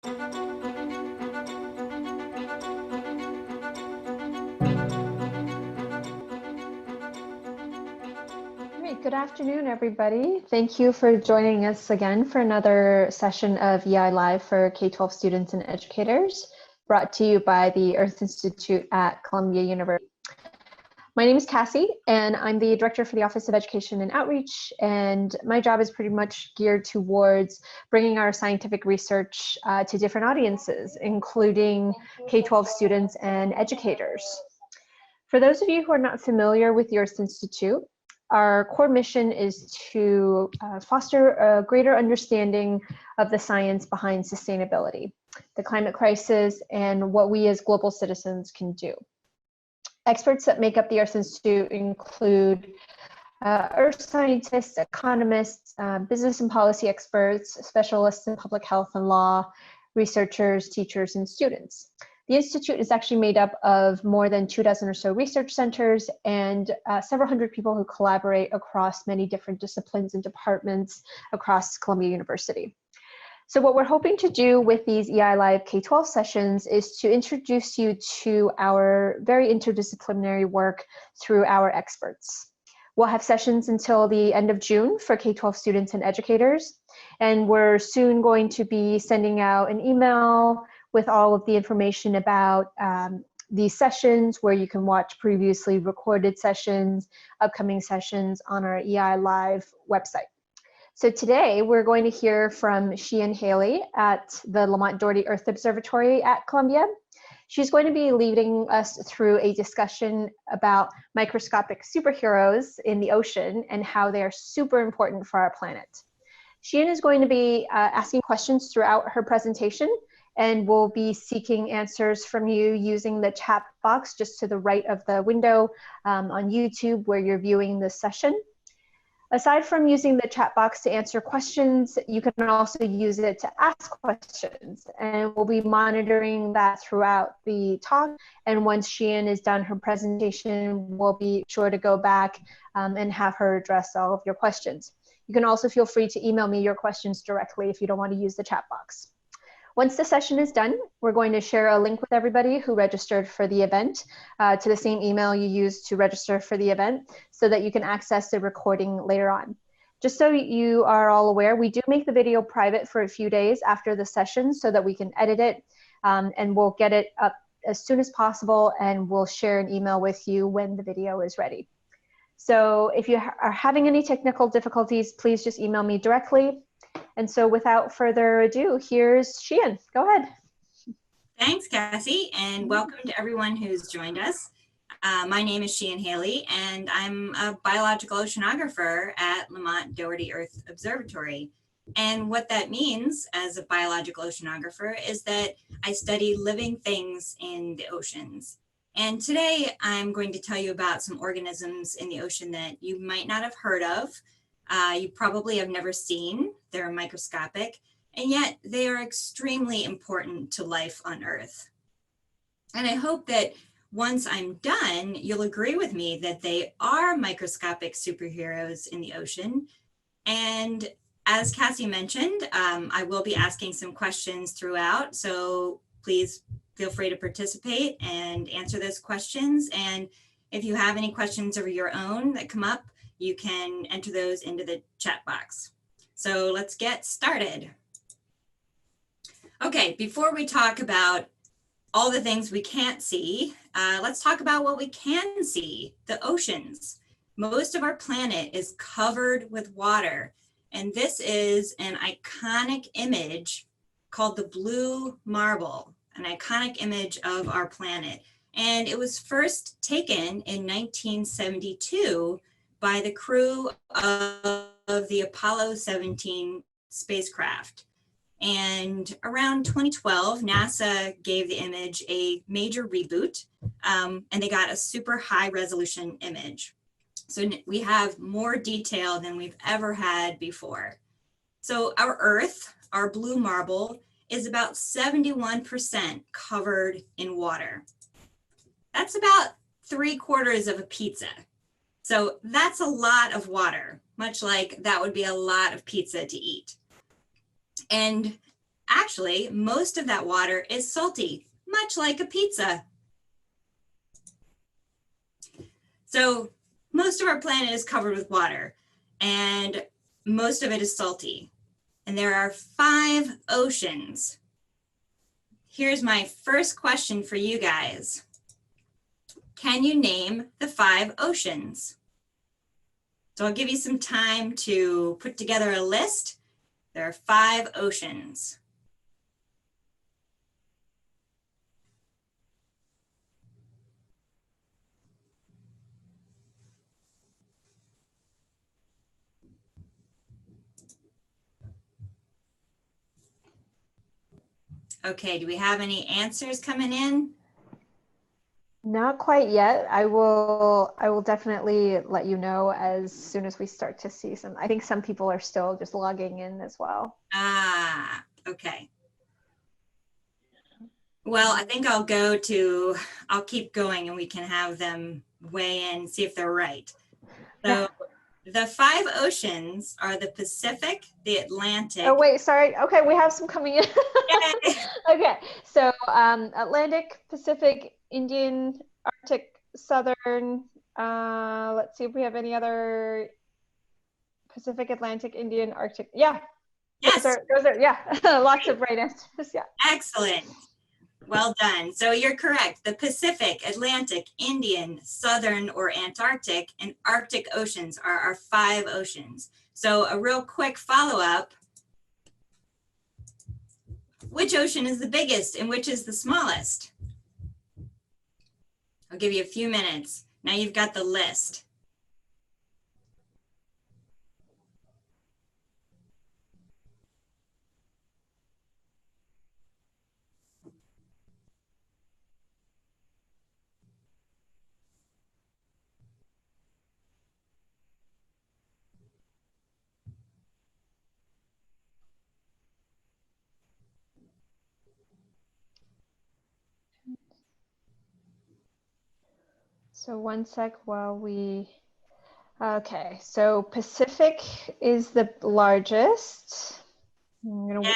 Good afternoon, everybody. Thank you for joining us again for another session of EI Live for K-12 students and educators, brought to you by the Earth Institute at Columbia University. My name is Cassie, and I'm the Director for the Office of Education and Outreach, and my job is pretty much geared towards bringing our scientific research to different audiences, including K-12 students and educators. For those of you who are not familiar with the Earth Institute, our core mission is to foster a greater understanding of the science behind sustainability, the climate crisis, and what we as global citizens can do. Experts that make up the Earth Institute include earth scientists, economists, business and policy experts, specialists in public health and law, researchers, teachers, and students. The Institute is actually made up of more than 24 or so research centers and several hundred people who collaborate across many different disciplines and departments across Columbia University. So what we're hoping to do with these EI Live K-12 sessions is to introduce you to our very interdisciplinary work through our experts. We'll have sessions until the end of June for K-12 students and educators, and we're soon going to be sending out an email with all of the information about these sessions, where you can watch previously recorded sessions, upcoming sessions on our EI Live website. So today we're going to hear from Sheean Haley at the Lamont-Doherty Earth Observatory at Columbia. She's going to be leading us through a discussion about microscopic superheroes in the ocean and how they are super important for our planet. Sheean is going to be asking questions throughout her presentation, and we'll be seeking answers from you using the chat box just to the right of the window on YouTube where you're viewing this session. Aside from using the chat box to answer questions, you can also use it to ask questions, and we'll be monitoring that throughout the talk. And once Sheean is done her presentation, we'll be sure to go back and have her address all of your questions. You can also feel free to email me your questions directly if you don't want to use the chat box. Once the session is done, we're going to share a link with everybody who registered for the event to the same email you used to register for the event so that you can access the recording later on. Just so you are all aware, we do make the video private for a few days after the session so that we can edit it, and we'll get it up as soon as possible, and we'll share an email with you when the video is ready. So if you are having any technical difficulties, please just email me directly. And so without further ado, here's Sheean. Go ahead. Thanks, Cassie, and welcome to everyone who's joined us. My name is Sheean Haley, and I'm a biological oceanographer at Lamont-Doherty Earth Observatory. And what that means as a biological oceanographer is that I study living things in the oceans. And today I'm going to tell you about some organisms in the ocean that you might not have heard of. You probably have never seen. They're microscopic, and yet they are extremely important to life on Earth. And I hope that once I'm done, you'll agree with me that they are microscopic superheroes in the ocean. And as Cassie mentioned, I will be asking some questions throughout, so please feel free to participate and answer those questions. And if you have any questions of your own that come up, you can enter those into the chat box. So let's get started. Okay, before we talk about all the things we can't see, let's talk about what we can see, the oceans. Most of our planet is covered with water, and this is an iconic image called the blue marble, an iconic image of our planet. And it was first taken in 1972 by the crew of the Apollo 17 spacecraft. And around 2012, NASA gave the image a major reboot, and they got a super high resolution image. So we have more detail than we've ever had before. So our Earth, our blue marble, is about 71% covered in water. That's about 3/4 of a pizza. So that's a lot of water, much like that would be a lot of pizza to eat. And Actually, most of that water is salty, much like a pizza. So most of our planet is covered with water, and most of it is salty. And there are 5 oceans. Here's my first question for you guys. Can you name the 5 oceans? So I'll give you some time to put together a list. There are 5 oceans. Okay, do we have any answers coming in? Not quite yet. I will definitely let you know as soon as we start to see some. I think some people are still just logging in as well. Ah, okay. Well, I think I'll keep going and we can have them weigh in, see if they're right. So the 5 oceans are the Pacific, the Atlantic. Oh, wait, sorry. Okay, we have some coming in. Yay. Okay, so Atlantic, Pacific, Indian, Arctic, Southern. Let's see if we have any other Pacific, Atlantic, Indian, Arctic. Yeah. Yes. Those are yeah, lots of right answers. Yeah. Excellent. Well done. So you're correct. The Pacific, Atlantic, Indian, Southern or Antarctic, and Arctic oceans are our 5 oceans. So a real quick follow-up. Which ocean is the biggest and which is the smallest? I'll give you a few minutes. Now you've got the list. So one sec while we, okay, so Pacific is the largest. I'm gonna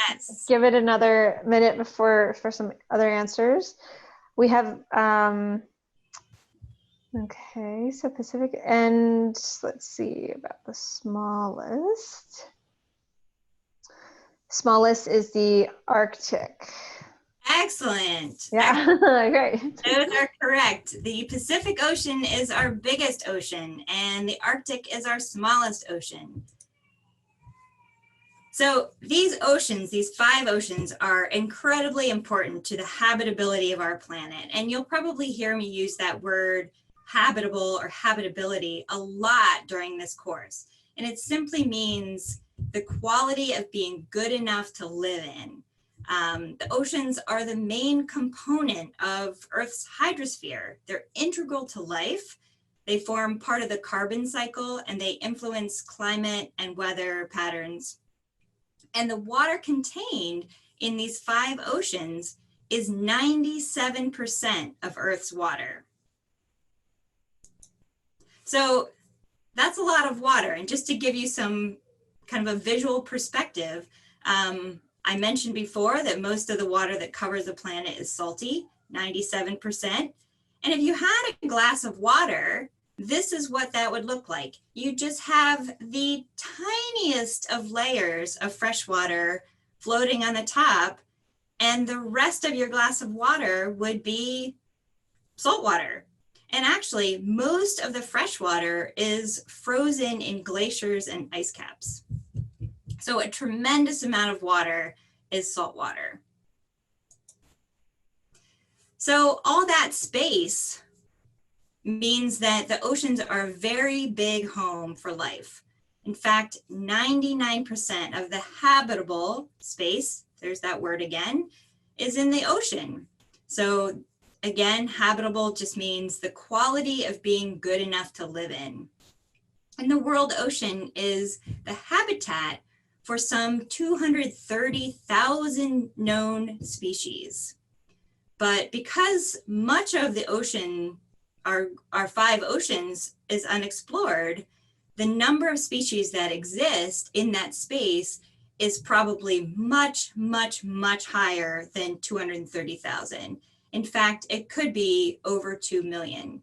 give it another minute before for some other answers. We have, okay, so Pacific, and let's see about the smallest. Smallest is the Arctic. Excellent. Yeah, great. Those are correct. The Pacific Ocean is our biggest ocean, and the Arctic is our smallest ocean. So these oceans, these 5 oceans, are incredibly important to the habitability of our planet. And you'll probably hear me use that word habitable or habitability a lot during this course. And it simply means the quality of being good enough to live in. The oceans are the main component of Earth's hydrosphere. They're integral to life. They form part of the carbon cycle, and they influence climate and weather patterns. And the water contained in these 5 oceans is 97% of Earth's water. So that's a lot of water. And just to give you some kind of a visual perspective, I mentioned before that most of the water that covers the planet is salty, 97%. And if you had a glass of water, this is what that would look like. You just have the tiniest of layers of fresh water floating on the top, and the rest of your glass of water would be salt water. And actually, most of the fresh water is frozen in glaciers and ice caps. So a tremendous amount of water is salt water. So all that space means that the oceans are a very big home for life. In fact, 99% of the habitable space, there's that word again, is in the ocean. So again, habitable just means the quality of being good enough to live in. And the world ocean is the habitat for some 230,000 known species. But because much of the ocean, our 5 oceans, is unexplored, the number of species that exist in that space is probably much, much, much higher than 230,000. In fact, it could be over 2 million.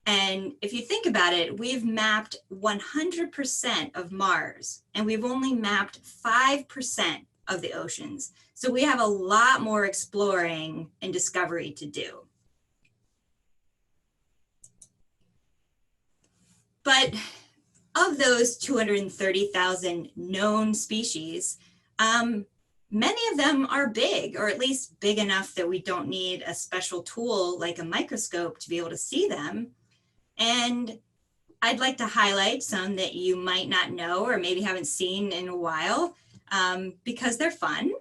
And if you think about it, we've mapped 100% of Mars, and we've only mapped 5% of the oceans. So we have a lot more exploring and discovery to do. But of those 230,000 known species, many of them are big, or at least big enough that we don't need a special tool like a microscope to be able to see them. And I'd like to highlight some that you might not know or maybe haven't seen in a while because they're fun.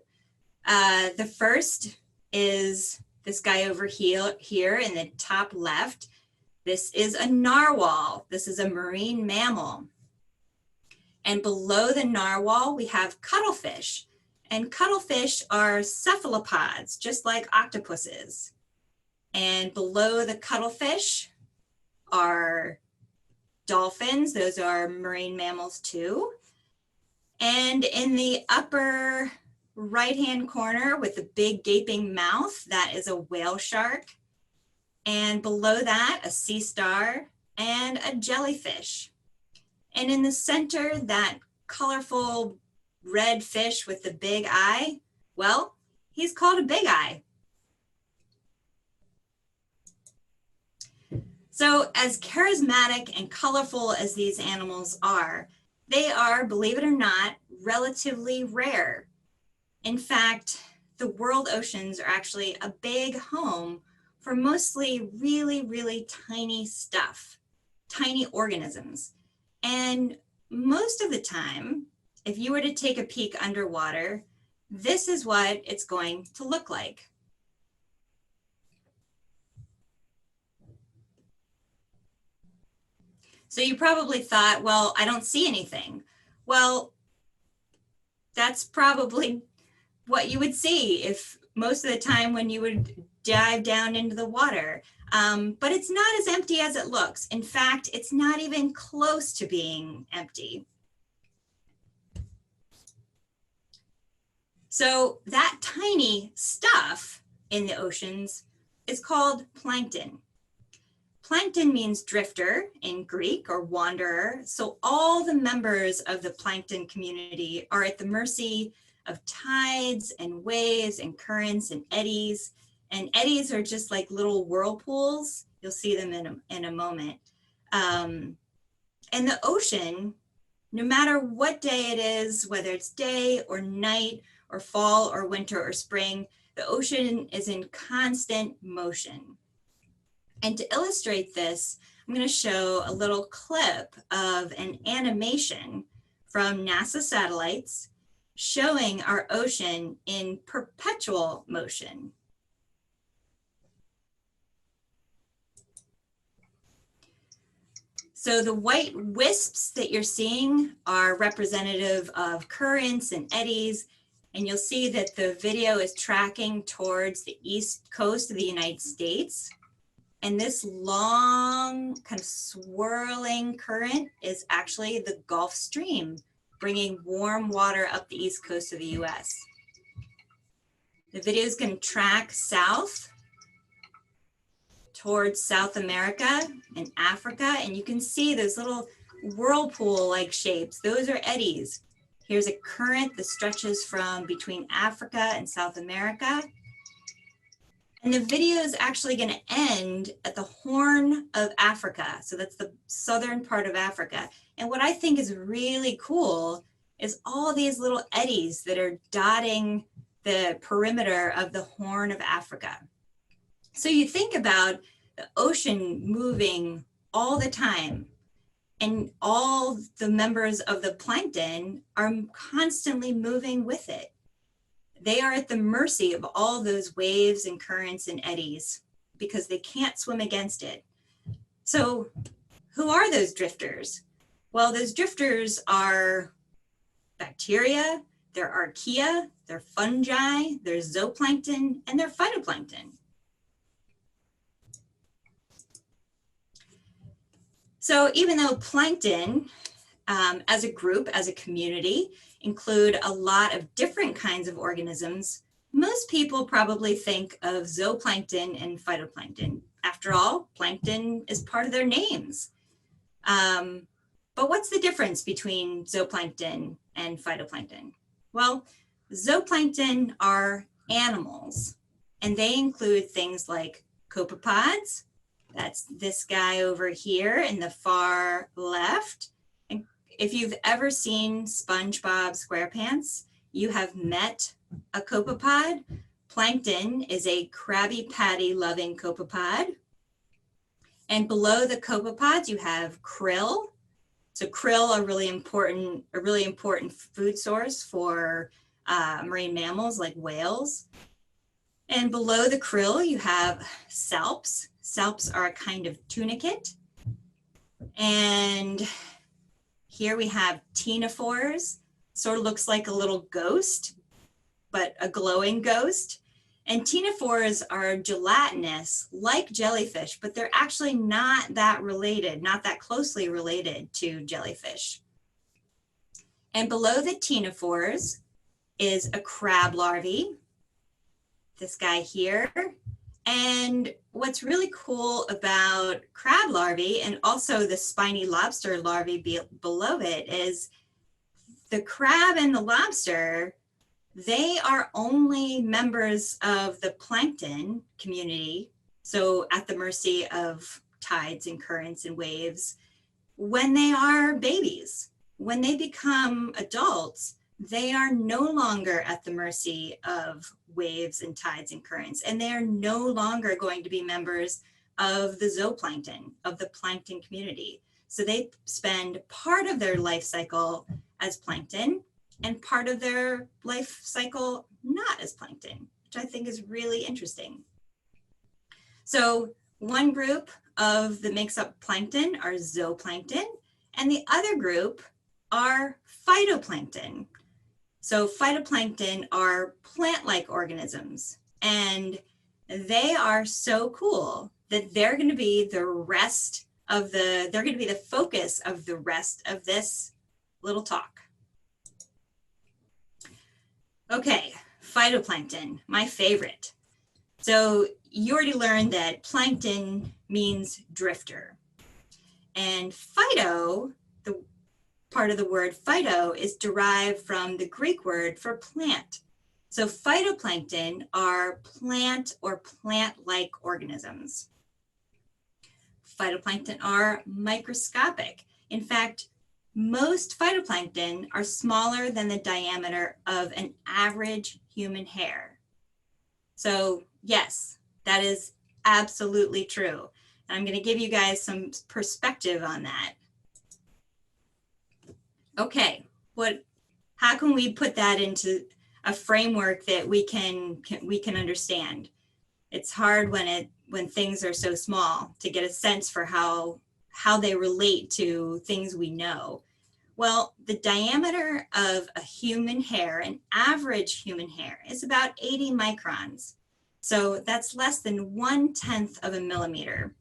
The first is this guy over here in the top left. This is a narwhal. This is a marine mammal. And below the narwhal, we have cuttlefish. And cuttlefish are cephalopods, just like octopuses. And below the cuttlefish are dolphins. Those are marine mammals too. And in the upper right-hand corner with the big gaping mouth, that is a whale shark. And below that, a sea star and a jellyfish. And in the center, that colorful red fish with the big eye, well, he's called a big eye. So as charismatic and colorful as these animals are, they are, believe it or not, relatively rare. In fact, the world oceans are actually a big home for mostly really, really tiny stuff, tiny organisms. And most of the time, if you were to take a peek underwater, this is what it's going to look like. So you probably thought, well, I don't see anything. Well, that's probably what you would see if most of the time when you would dive down into the water. But it's not as empty as it looks. In fact, it's not even close to being empty. So that tiny stuff in the oceans is called plankton. Plankton means drifter in Greek, or wanderer. So all the members of the plankton community are at the mercy of tides and waves and currents and eddies. And eddies are just like little whirlpools. You'll see them in a moment. And the ocean, no matter what day it is, whether it's day or night or fall or winter or spring, the ocean is in constant motion. And to illustrate this, I'm going to show a little clip of an animation from NASA satellites showing our ocean in perpetual motion. So the white wisps that you're seeing are representative of currents and eddies, and you'll see that the video is tracking towards the east coast of the United States. And this long kind of swirling current is actually the Gulf Stream, bringing warm water up the east coast of the US. The video is going to track south towards South America and Africa, and you can see those little whirlpool-like shapes. Those are eddies. Here's a current that stretches from between Africa and South America. And the video is actually going to end at the Horn of Africa. So that's the southern part of Africa. And what I think is really cool is all these little eddies that are dotting the perimeter of the Horn of Africa. So you think about the ocean moving all the time, and all the members of the plankton are constantly moving with it. They are at the mercy of all those waves and currents and eddies because they can't swim against it. So who are those drifters? Well, those drifters are bacteria, they're archaea, they're fungi, they're zooplankton, and they're phytoplankton. So even though plankton, as a group, as a community, include a lot of different kinds of organisms, most people probably think of zooplankton and phytoplankton. After all, plankton is part of their names. But what's the difference between zooplankton and phytoplankton? Well, zooplankton are animals, and they include things like copepods. That's this guy over here in the far left. And if you've ever seen SpongeBob SquarePants, you have met a copepod. Plankton is a Krabby Patty loving copepod. And below the copepods, you have krill. So krill are a really important food source for marine mammals like whales. And below the krill, you have salps. Salps are a kind of tunicate. And here we have ctenophores. Sort of looks like a little ghost, but a glowing ghost. And ctenophores are gelatinous like jellyfish, but they're actually not that related, not that closely related to jellyfish. And below the ctenophores is a crab larvae, this guy here. And what's really cool about crab larvae and also the spiny lobster larvae below it is the crab and the lobster, they are only members of the plankton community, so at the mercy of tides and currents and waves, when they are babies. When they become adults, they are no longer at the mercy of waves and tides and currents, and they are no longer going to be members of the zooplankton, of the plankton community. So they spend part of their life cycle as plankton and part of their life cycle not as plankton, which I think is really interesting. So one group of that makes up plankton are zooplankton, and the other group are phytoplankton. So phytoplankton are plant-like organisms, and they are so cool that they're going to be the focus of the rest of this little talk. Okay, phytoplankton, my favorite. So you already learned that plankton means drifter. And phyto, the part of the word phyto, is derived from the Greek word for plant. So phytoplankton are plant or plant-like organisms. Phytoplankton are microscopic. In fact, most phytoplankton are smaller than the diameter of an average human hair. So yes, that is absolutely true. And I'm going to give you guys some perspective on that. Okay, how can we put that into a framework that we can understand? It's hard when things are so small to get a sense for how they relate to things we know. Well, the diameter of a human hair, an average human hair, is about 80 microns. So that's less than 1/10 of a millimeter.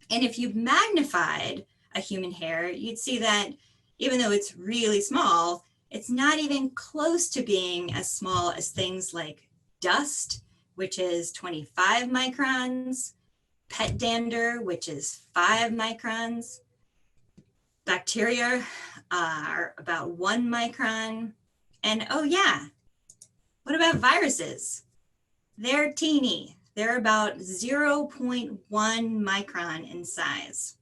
And if you magnified a human hair, you'd see that even though it's really small, it's not even close to being as small as things like dust, which is 25 microns, pet dander, which is 5 microns. Bacteria are about 1 micron. And oh yeah, what about viruses? They're teeny. They're about 0.1 micron in size.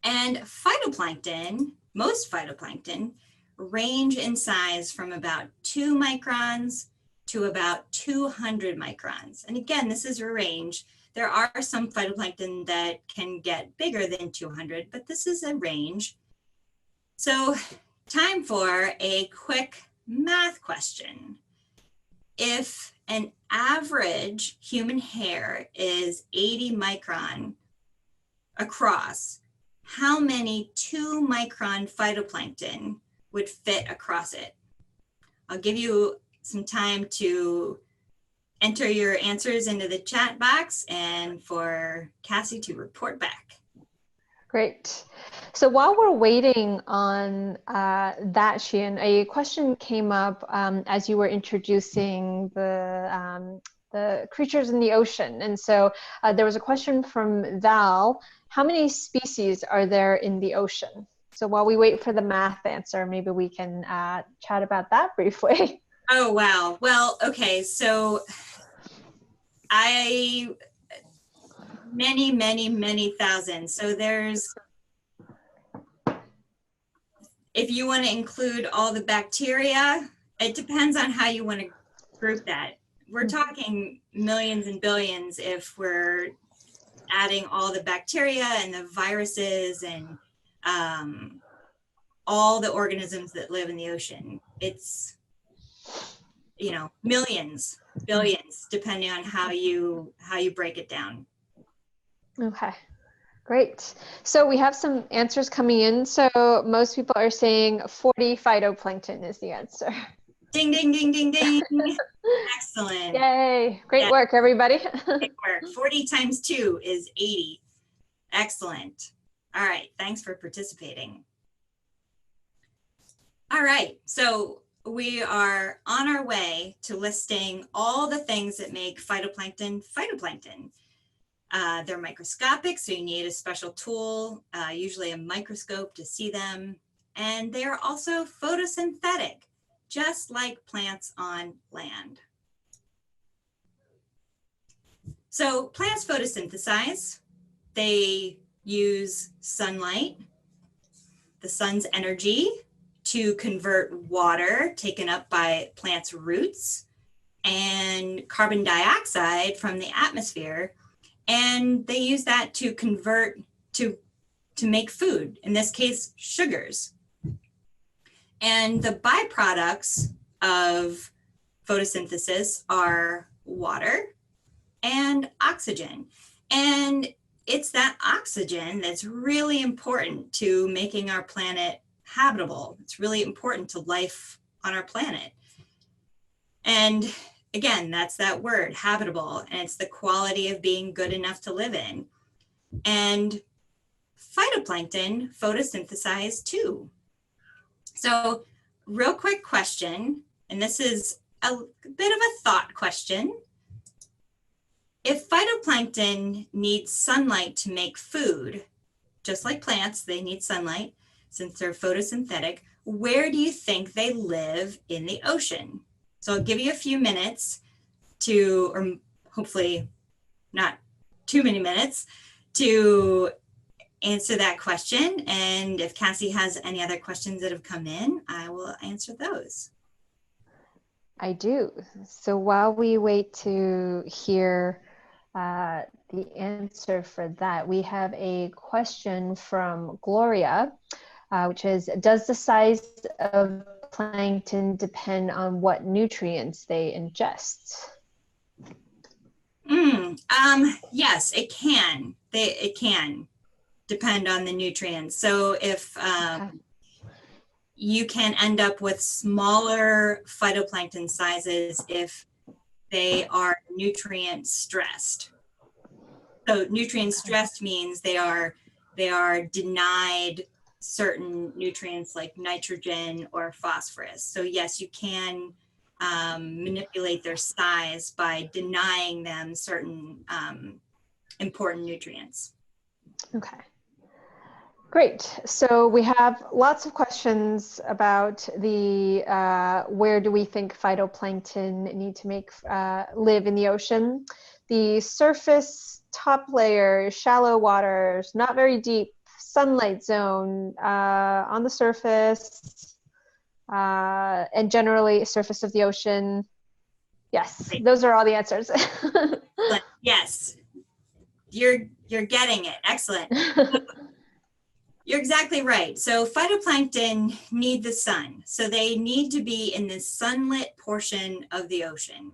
And phytoplankton, most phytoplankton, range in size from about 2 microns to about 200 microns. And again, this is a range. There are some phytoplankton that can get bigger than 200, but this is a range. So time for a quick math question. If an average human hair is 80 micron across, how many 2 micron phytoplankton would fit across it? I'll give you some time to enter your answers into the chat box and for Cassie to report back. Great. So while we're waiting on that, Sheean, a question came up as you were introducing the creatures in the ocean. And so there was a question from Val. How many species are there in the ocean? So while we wait for the math answer, maybe we can chat about that briefly. Oh, wow. Well, okay. So many thousands. So if you want to include all the bacteria, it depends on how you want to group that. We're talking millions and billions if we're adding all the bacteria and the viruses and all the organisms that live in the ocean. It's, millions, billions, depending on how you break it down. Okay. Great. So we have some answers coming in. So most people are saying 40 phytoplankton is the answer. Ding, ding, ding, ding, ding. Excellent. Yay. Great work, everybody. Great work. 40 times 2 is 80. Excellent. All right. Thanks for participating. All right. So we are on our way to listing all the things that make phytoplankton phytoplankton. They're microscopic, so you need a special tool, usually a microscope, to see them. And they are also photosynthetic, just like plants on land. So plants photosynthesize. They use sunlight, the sun's energy, to convert water taken up by plants' roots and carbon dioxide from the atmosphere. And they use that to convert to make food, in this case, sugars. And the byproducts of photosynthesis are water and oxygen. And it's that oxygen that's really important to making our planet habitable. It's really important to life on our planet. And again, that's that word, habitable, and it's the quality of being good enough to live in. And phytoplankton photosynthesize too. So real quick question, and this is a bit of a thought question. If phytoplankton needs sunlight to make food, just like plants, they need sunlight since they're photosynthetic, where do you think they live in the ocean? So I'll give you a few minutes to, or hopefully not too many minutes, to answer that question. And if Cassie has any other questions that have come in, I will answer those. I do. So while we wait to hear the answer for that, we have a question from Gloria, which is, does the size of plankton depend on what nutrients they ingest? Yes, it can. It can depend on the nutrients. So if you can end up with smaller phytoplankton sizes if they are nutrient stressed. So nutrient stressed means they are denied certain nutrients like nitrogen or phosphorus. So yes, you can manipulate their size by denying them certain important nutrients. Okay. Great. So we have lots of questions about the where do we think phytoplankton need to make live in the ocean. The surface, top layer, shallow waters, not very deep, sunlight zone, on the surface, and generally surface of the ocean. Yes, those are all the answers. Yes, you're getting it. Excellent. You're exactly right. So phytoplankton need the sun. So they need to be in the sunlit portion of the ocean.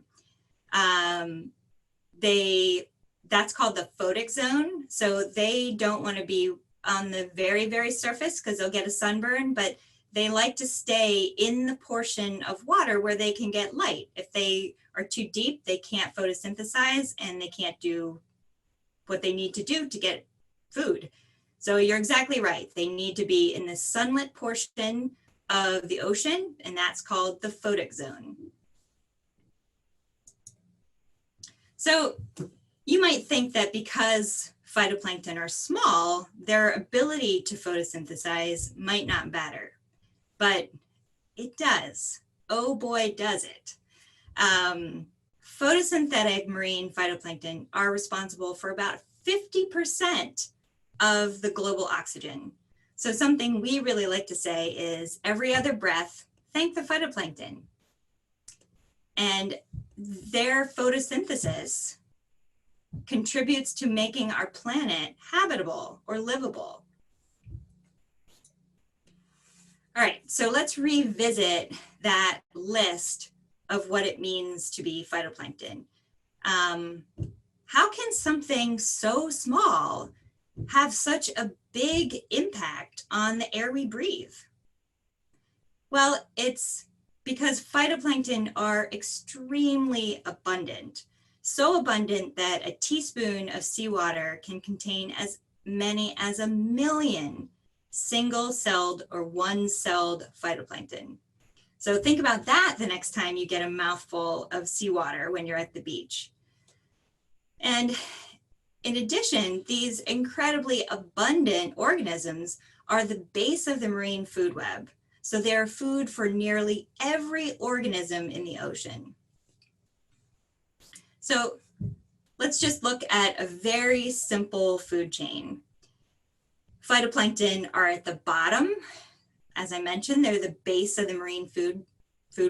That's called the photic zone. So they don't want to be on the very, very surface because they'll get a sunburn, but they like to stay in the portion of water where they can get light. If they are too deep, they can't photosynthesize and they can't do what they need to do to get food. So you're exactly right. They need to be in the sunlit portion of the ocean, and that's called the photic zone. So you might think that because phytoplankton are small, their ability to photosynthesize might not matter, but it does. Oh boy, does it. Photosynthetic marine phytoplankton are responsible for about 50% of the global oxygen. So something we really like to say is every other breath, thank the phytoplankton. And their photosynthesis contributes to making our planet habitable or livable. All right, so let's revisit that list of what it means to be phytoplankton. How can something so small have such a big impact on the air we breathe? Well, it's because phytoplankton are extremely abundant, so abundant that a teaspoon of seawater can contain as many as 1 million single-celled or one-celled phytoplankton. So think about that the next time you get a mouthful of seawater when you're at the beach. And in addition, these incredibly abundant organisms are the base of the marine food web. So they're food for nearly every organism in the ocean. So let's just look at a very simple food chain. Phytoplankton are at the bottom. As I mentioned, they're the base of the marine food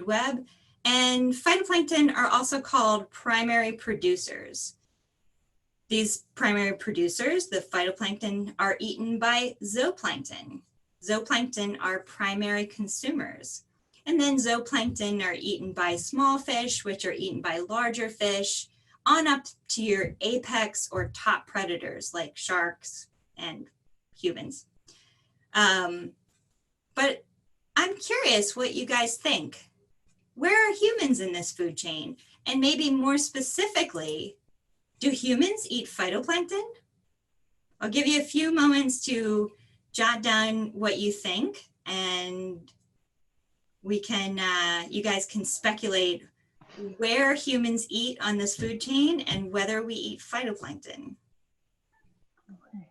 web. And phytoplankton are also called primary producers. These primary producers, the phytoplankton, are eaten by zooplankton. Zooplankton are primary consumers. And then zooplankton are eaten by small fish, which are eaten by larger fish, on up to your apex or top predators like sharks and humans. But I'm curious what you guys think. Where are humans in this food chain? And maybe more specifically, do humans eat phytoplankton? I'll give you a few moments to jot down what you think, and we can, you guys can speculate where humans eat on this food chain and whether we eat phytoplankton. Okay.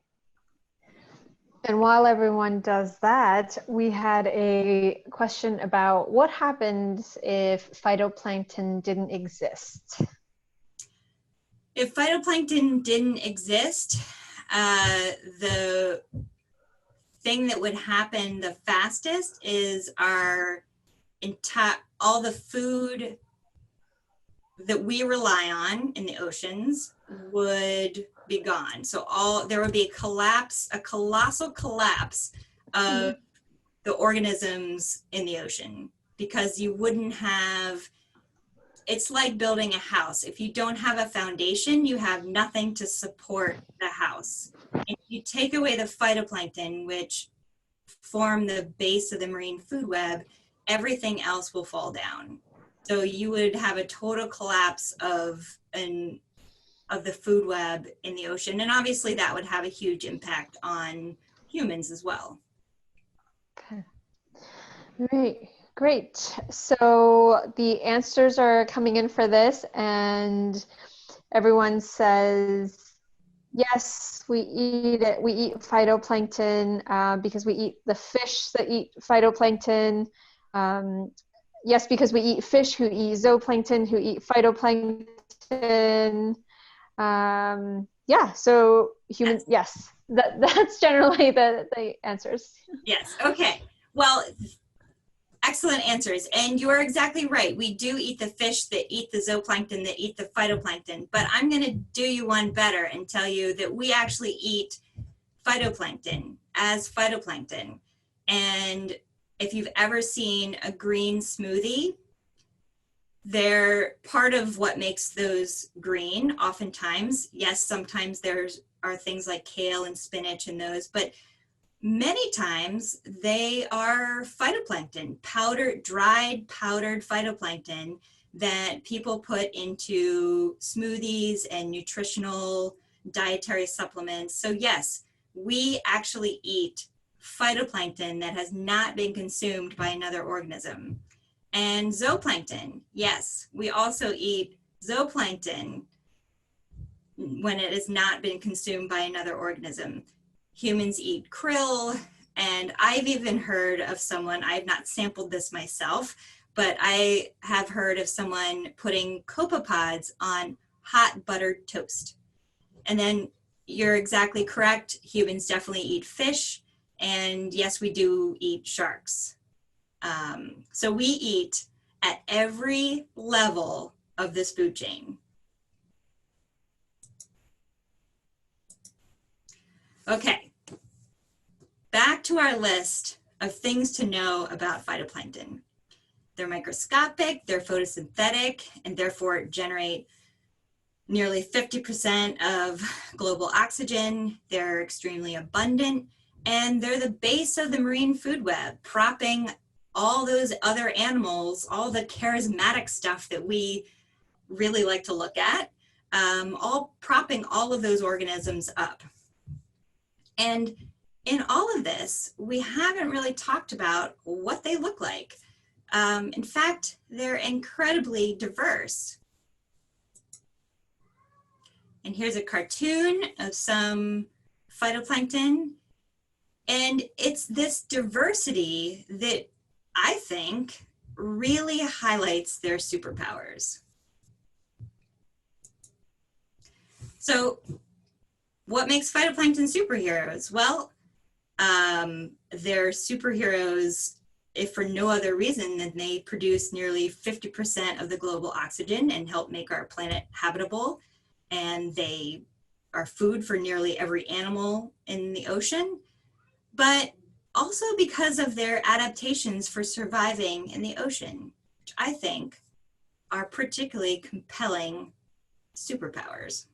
And while everyone does that, we had a question about what happens if phytoplankton didn't exist? If phytoplankton didn't exist, the thing that would happen the fastest is all the food that we rely on in the oceans would be gone. So there would be a colossal collapse of the organisms in the ocean, because you wouldn't have, it's like building a house. If you don't have a foundation, you have nothing to support the house. If you take away the phytoplankton, which form the base of the marine food web, everything else will fall down. So you would have a total collapse of the food web in the ocean. And obviously that would have a huge impact on humans as well. Okay. Great. So the answers are coming in for this, and everyone says, yes, we eat it. We eat phytoplankton because we eat the fish that eat phytoplankton. Yes, because we eat fish who eat zooplankton, who eat phytoplankton. Yeah, so humans, yes, that's generally the answers. Yes, okay. Well, excellent answers. And you're exactly right. We do eat the fish that eat the zooplankton, that eat the phytoplankton. But I'm going to do you one better and tell you that we actually eat phytoplankton as phytoplankton. And if you've ever seen a green smoothie, they're part of what makes those green oftentimes. Yes, sometimes there are things like kale and spinach in those, but many times they are phytoplankton, dried powdered phytoplankton that people put into smoothies and nutritional dietary supplements. So yes, we actually eat phytoplankton that has not been consumed by another organism. And zooplankton, yes, we also eat zooplankton when it has not been consumed by another organism. Humans eat krill, and I've even heard of someone, I've not sampled this myself, but I have heard of someone putting copepods on hot buttered toast. And then you're exactly correct, humans definitely eat fish, and yes, we do eat sharks. So we eat at every level of this food chain. Okay, back to our list of things to know about phytoplankton. They're microscopic, they're photosynthetic, and therefore generate nearly 50% of global oxygen. They're extremely abundant, and they're the base of the marine food web, propping all those other animals, all the charismatic stuff that we really like to look at, all propping all of those organisms up. And in all of this, we haven't really talked about what they look like. In fact, they're incredibly diverse. And here's a cartoon of some phytoplankton. And it's this diversity that I think really highlights their superpowers. So what makes phytoplankton superheroes? Well, they're superheroes if for no other reason than they produce nearly 50% of the global oxygen and help make our planet habitable. And they are food for nearly every animal in the ocean, but also because of their adaptations for surviving in the ocean, which I think are particularly compelling superpowers.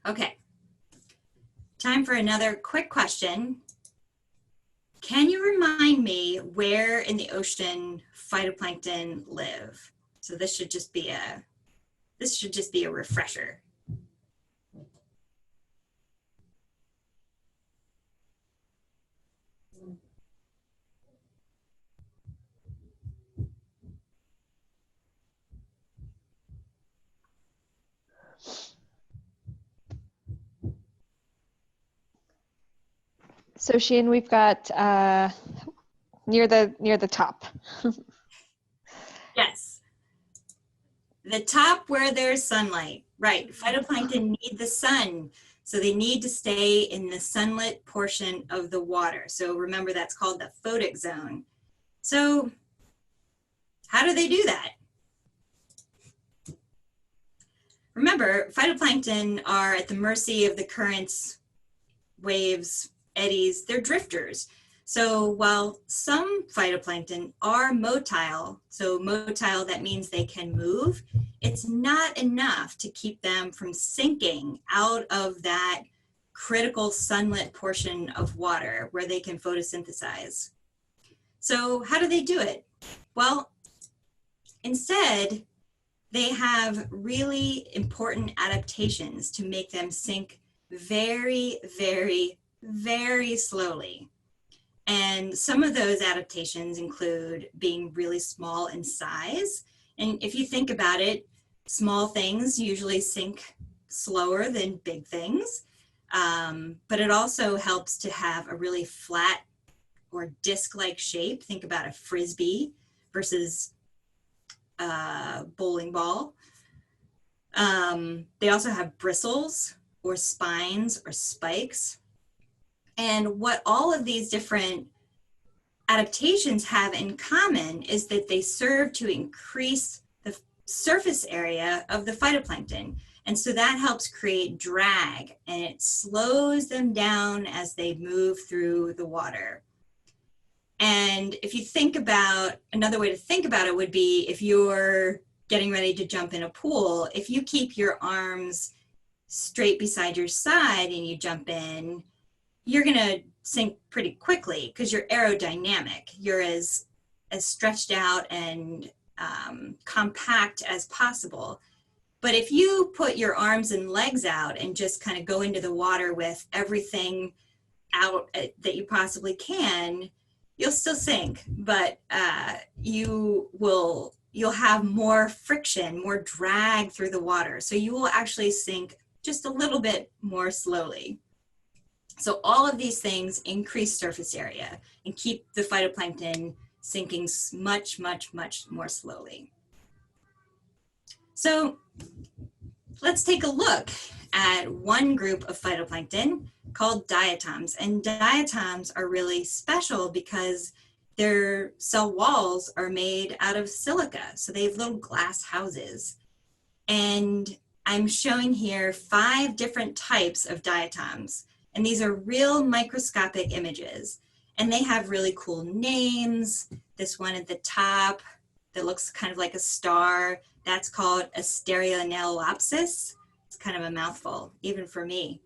Okay, time for another quick question. Can you remind me where in the ocean phytoplankton live? So this should just be a refresher. So Sheean, we've got near the top. Yes. The top where there's sunlight, right. Phytoplankton need the sun, so they need to stay in the sunlit portion of the water. So remember, that's called the photic zone. So how do they do that? Remember, phytoplankton are at the mercy of the currents, waves, eddies, they're drifters. So while some phytoplankton are motile, so motile, that means they can move, it's not enough to keep them from sinking out of that critical sunlit portion of water where they can photosynthesize. So how do they do it? Well, instead, they have really important adaptations to make them sink very, very, very slowly. And some of those adaptations include being really small in size. And if you think about it, small things usually sink slower than big things. But it also helps to have a really flat or disc-like shape. Think about a frisbee versus a bowling ball. They also have bristles or spines or spikes. And what all of these different adaptations have in common is that they serve to increase the surface area of the phytoplankton. And so that helps create drag, and it slows them down as they move through the water. And if you think about, another way to think about it would be if you're getting ready to jump in a pool, if you keep your arms straight beside your side and you jump in, you're gonna sink pretty quickly because you're aerodynamic. You're as stretched out and compact as possible. But if you put your arms and legs out and just kind of go into the water with everything out that you possibly can, you'll still sink, but you'll have more friction, more drag through the water. So you will actually sink just a little bit more slowly. So all of these things increase surface area and keep the phytoplankton sinking much, much, much more slowly. So let's take a look at one group of phytoplankton called diatoms. And diatoms are really special because their cell walls are made out of silica. So they have little glass houses. And I'm showing here 5 different types of diatoms. And these are real microscopic images. And they have really cool names. This one at the top that looks kind of like a star, that's called Asterianellopsis. It's kind of a mouthful, even for me.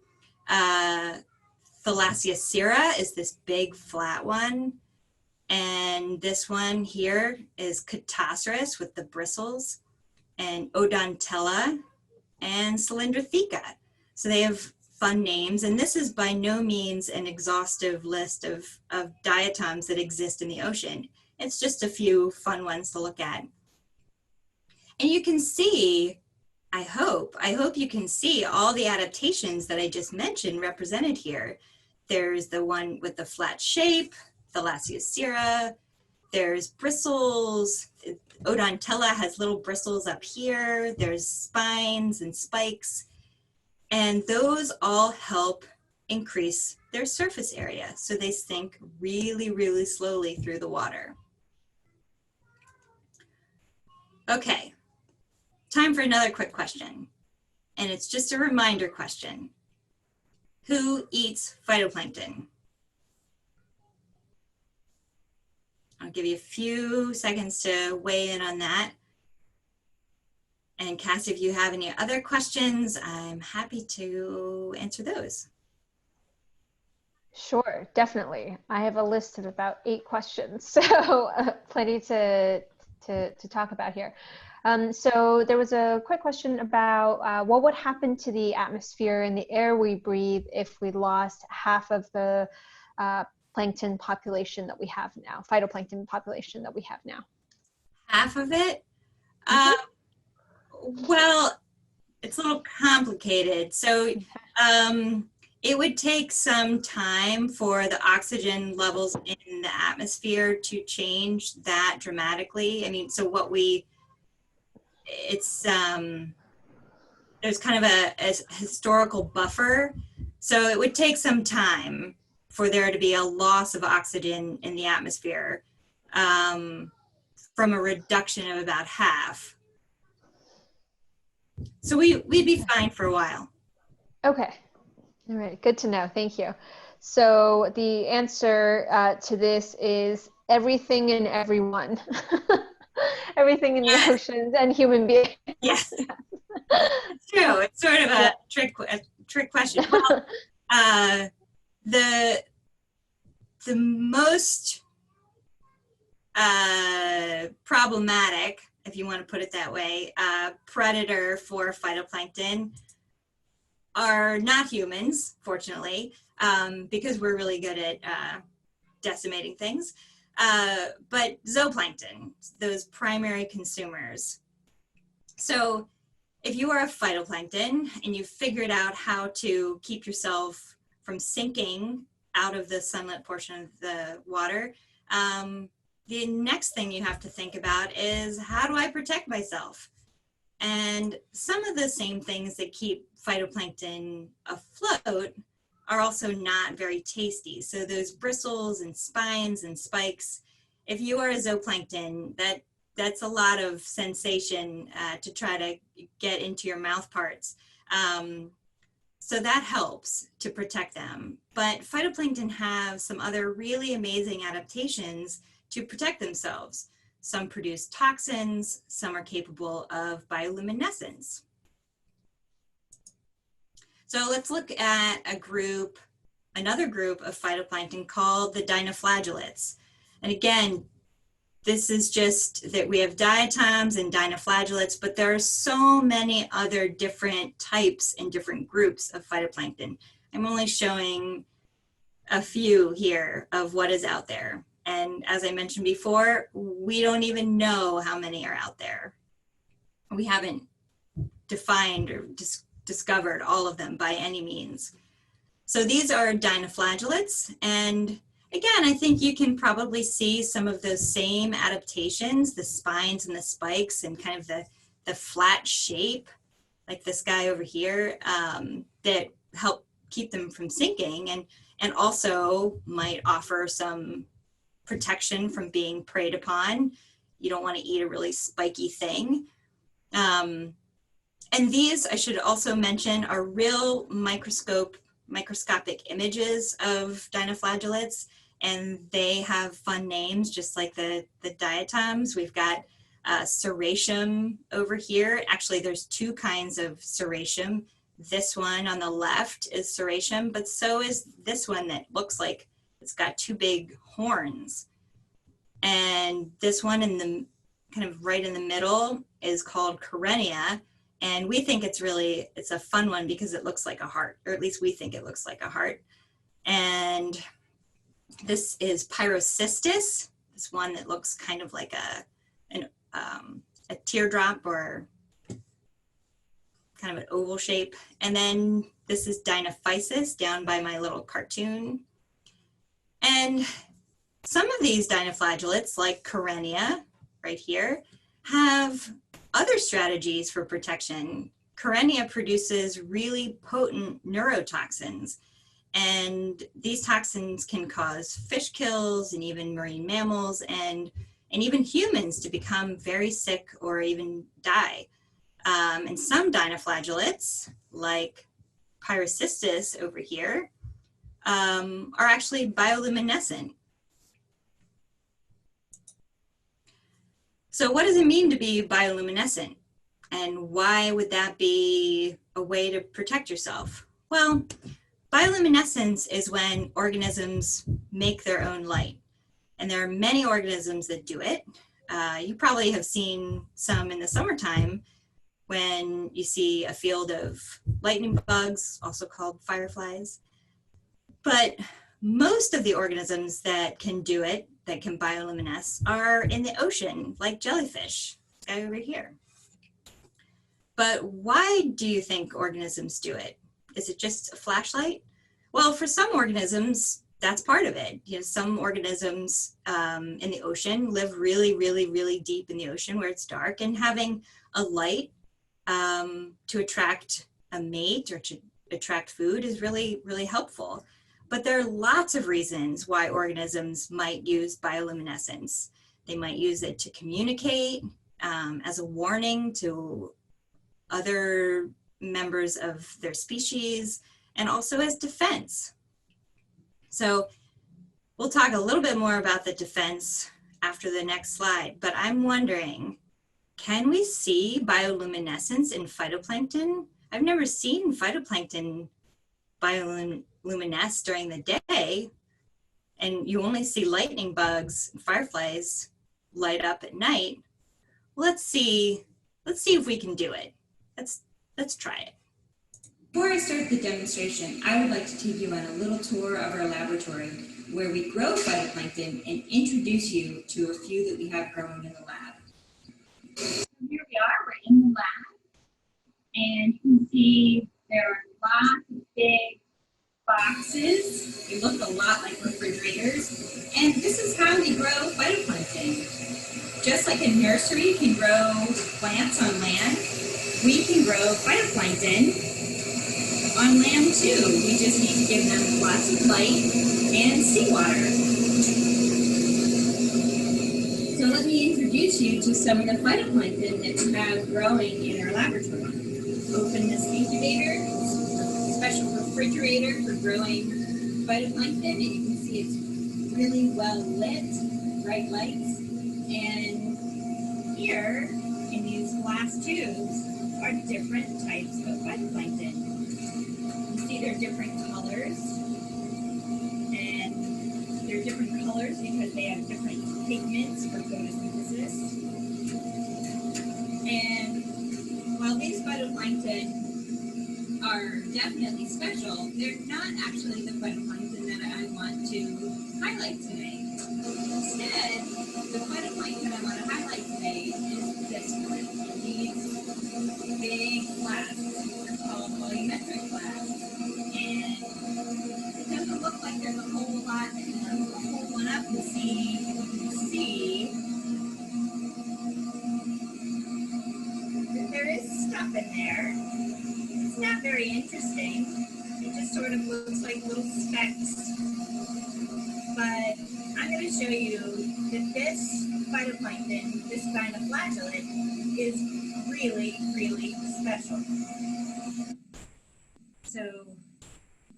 Thalassiocera is this big flat one. And this one here is Catoceras with the bristles, and Odontella and Cylindrotheca. So they have fun names. And this is by no means an exhaustive list of diatoms that exist in the ocean. It's just a few fun ones to look at. And you can see, I hope you can see all the adaptations that I just mentioned represented here. There's the one with the flat shape, Thalassiocera. There's bristles. Odontella has little bristles up here. There's spines and spikes. And those all help increase their surface area. So they sink really, really slowly through the water. Okay, time for another quick question. And it's just a reminder question. Who eats phytoplankton? I'll give you a few seconds to weigh in on that. And Cass, if you have any other questions, I'm happy to answer those. Sure, definitely. I have a list of about 8 questions, so plenty to talk about here. So there was a quick question about what would happen to the atmosphere and the air we breathe if we lost half of the plankton population that we have now, phytoplankton population that we have now. Half of it? Well, it's a little complicated. So it would take some time for the oxygen levels in the atmosphere to change that dramatically. I mean, so there's kind of a historical buffer. So it would take some time for there to be a loss of oxygen in the atmosphere from a reduction of about half. So we'd be fine for a while. Okay. All right. Good to know. Thank you. So the answer to this is everything and everyone. Everything in the oceans and human beings. Yes. It's true. It's sort of a trick question. Well, the most problematic, if you want to put it that way, predator for phytoplankton are not humans, fortunately, because we're really good at decimating things, but zooplankton, those primary consumers. So if you are a phytoplankton and you've figured out how to keep yourself from sinking out of the sunlit portion of the water, the next thing you have to think about is, how do I protect myself? And some of the same things that keep phytoplankton afloat are also not very tasty. So those bristles and spines and spikes, if you are a zooplankton, that's a lot of sensation to try to get into your mouth parts. So that helps to protect them. But phytoplankton have some other really amazing adaptations to protect themselves. Some produce toxins, some are capable of bioluminescence. So let's look at another group of phytoplankton called the dinoflagellates. And again, this is just that we have diatoms and dinoflagellates, but there are so many other different types and different groups of phytoplankton. I'm only showing a few here of what is out there. And as I mentioned before, we don't even know how many are out there. We haven't defined or discovered all of them by any means. So these are dinoflagellates, and again, I think you can probably see some of those same adaptations, the spines and the spikes and kind of the flat shape, like this guy over here, that help keep them from sinking and also might offer some protection from being preyed upon. You don't want to eat a really spiky thing. And these, I should also mention, are real microscopic images of dinoflagellates, and they have fun names, just like the diatoms. We've got serratium over here. Actually, there's two kinds of serratium. This one on the left is serratium, but so is this one that looks like it's got two big horns. And this one in the kind of right in the middle is called Karenia. And we think it's a fun one because it looks like a heart, or at least we think it looks like a heart. And this is Pyrocystis, this one that looks kind of like a teardrop or kind of an oval shape. And then this is Dinophysis down by my little cartoon. And some of these dinoflagellates, like Karenia right here, have other strategies for protection. Karenia produces really potent neurotoxins, and these toxins can cause fish kills and even marine mammals and even humans to become very sick or even die. And some dinoflagellates, like Pyrocystis over here, are actually bioluminescent. So what does it mean to be bioluminescent? And why would that be a way to protect yourself? Well, bioluminescence is when organisms make their own light. And there are many organisms that do it. You probably have seen some in the summertime when you see a field of lightning bugs, also called fireflies. But most of the organisms that can do it, that can bioluminesce, are in the ocean, like jellyfish, this guy over here. But why do you think organisms do it? Is it just a flashlight? Well, for some organisms, that's part of it. You know, some organisms in the ocean live really, really, really deep in the ocean where it's dark, and having a light to attract a mate or to attract food is really, really helpful. But there are lots of reasons why organisms might use bioluminescence. They might use it to communicate, as a warning to other members of their species, and also as defense. So we'll talk a little bit more about the defense after the next slide, but I'm wondering, can we see bioluminescence in phytoplankton? I've never seen phytoplankton bioluminesce during the day, and you only see lightning bugs and fireflies light up at night. Let's see if we can do it. Let's try it. Before I start the demonstration, I would like to take you on a little tour of our laboratory where we grow phytoplankton and introduce you to a few that we have growing in the lab. So here we are, we're in the lab, and you can see there are lots of big boxes. They look a lot like refrigerators, and this is how we grow phytoplankton. Just like a nursery can grow plants on land, we can grow phytoplankton on land too. We just need to give them lots of light and seawater. So let me introduce you to some of the phytoplankton that we have growing in our laboratory. Open this incubator, a special refrigerator for growing phytoplankton, and you can see it's really well lit, bright lights. And here in these glass tubes are different types of phytoplankton. You see they're different colors, and they're different colors because they have different pigments for photosynthesis. And while these phytoplankton are definitely special, they're not actually the phytoplankton that I want to highlight today. Instead, the phytoplankton I want to highlight today is this one. These big flasks are called volumetric flasks. And it doesn't look like there's a whole lot in them. I'll hold one up and see what you see. That there is stuff in there. It's not very interesting. It just sort of looks like little specks. But I'm going to show you that this phytoplankton, this dinoflagellate, is really, really special. So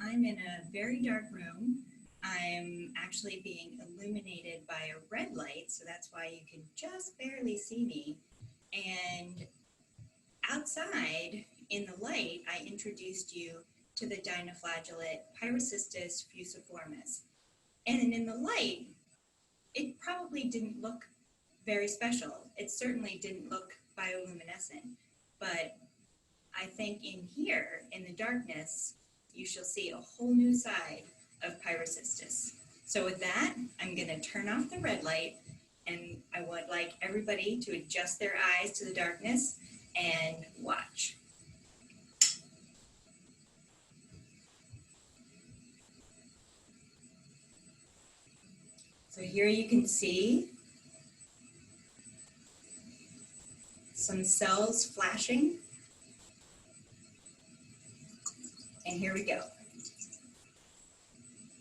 I'm in a very dark room. I'm actually being illuminated by a red light, so that's why you can just barely see me. And outside in the light, I introduced you to the dinoflagellate Pyrocystis fusiformis. And in the light, it probably didn't look very special. It certainly didn't look bioluminescent, but I think in here, in the darkness, you shall see a whole new side of Pyrocystis. So with that, I'm going to turn off the red light, and I would like everybody to adjust their eyes to the darkness and watch. So here you can see some cells flashing. And here we go.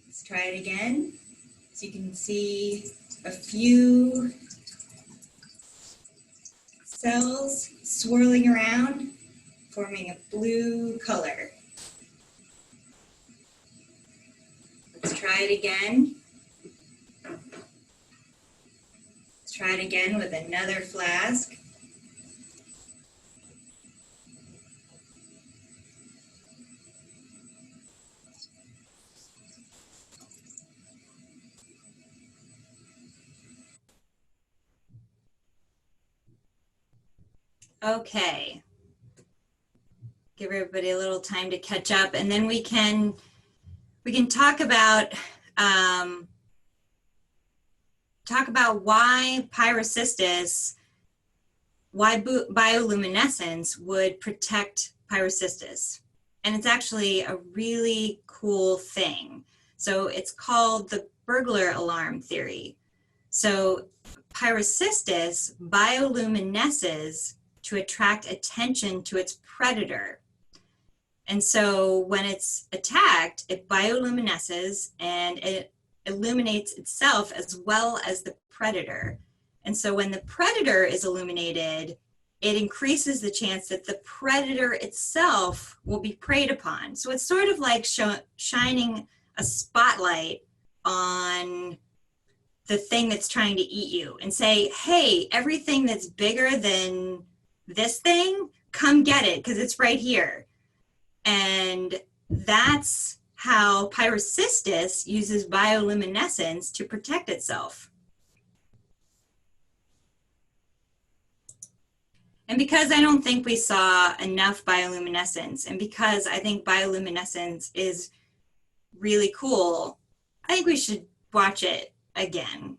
Let's try it again. So you can see a few cells swirling around, forming a blue color. Let's try it again. Let's try it again with another flask. Okay, give everybody a little time to catch up, and then we can talk about why Pyrocystis, why bioluminescence would protect Pyrocystis, and it's actually a really cool thing. So it's called the burglar alarm theory. So Pyrocystis bioluminesces to attract attention to its predator. And so when it's attacked, it bioluminesces and it illuminates itself as well as the predator. And so when the predator is illuminated, it increases the chance that the predator itself will be preyed upon. So it's sort of like shining a spotlight on the thing that's trying to eat you and say, hey, everything that's bigger than this thing, come get it, because it's right here. And that's how Pyrocystis uses bioluminescence to protect itself. And because I don't think we saw enough bioluminescence, and because I think bioluminescence is really cool, I think we should watch it again,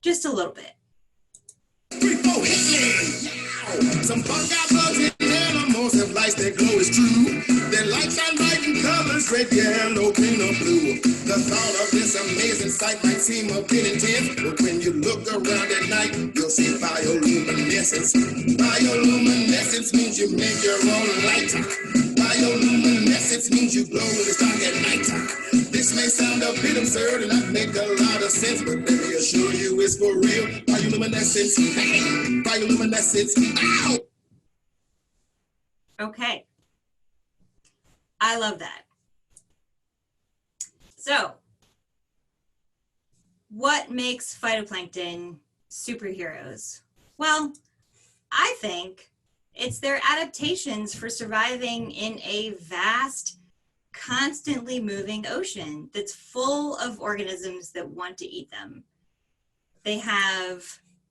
just a little bit. 3, 4, hit me. Some fungi bugs and animals have lights that glow is true. Their lights shine bright in colors, red, yellow, green, or blue. The thought of this amazing sight might seem a bit intense, but when you look around at night, you'll see bioluminescence. Bioluminescence means you make your own light. Bioluminescence means you glow when it's dark at night. This may sound a bit absurd and not make a lot of sense, but let me assure you it's for real. Bioluminescence, hey, bioluminescence, ow! Okay, I love that. So, what makes phytoplankton superheroes? Well, I think it's their adaptations for surviving in a vast, constantly moving ocean that's full of organisms that want to eat them. They have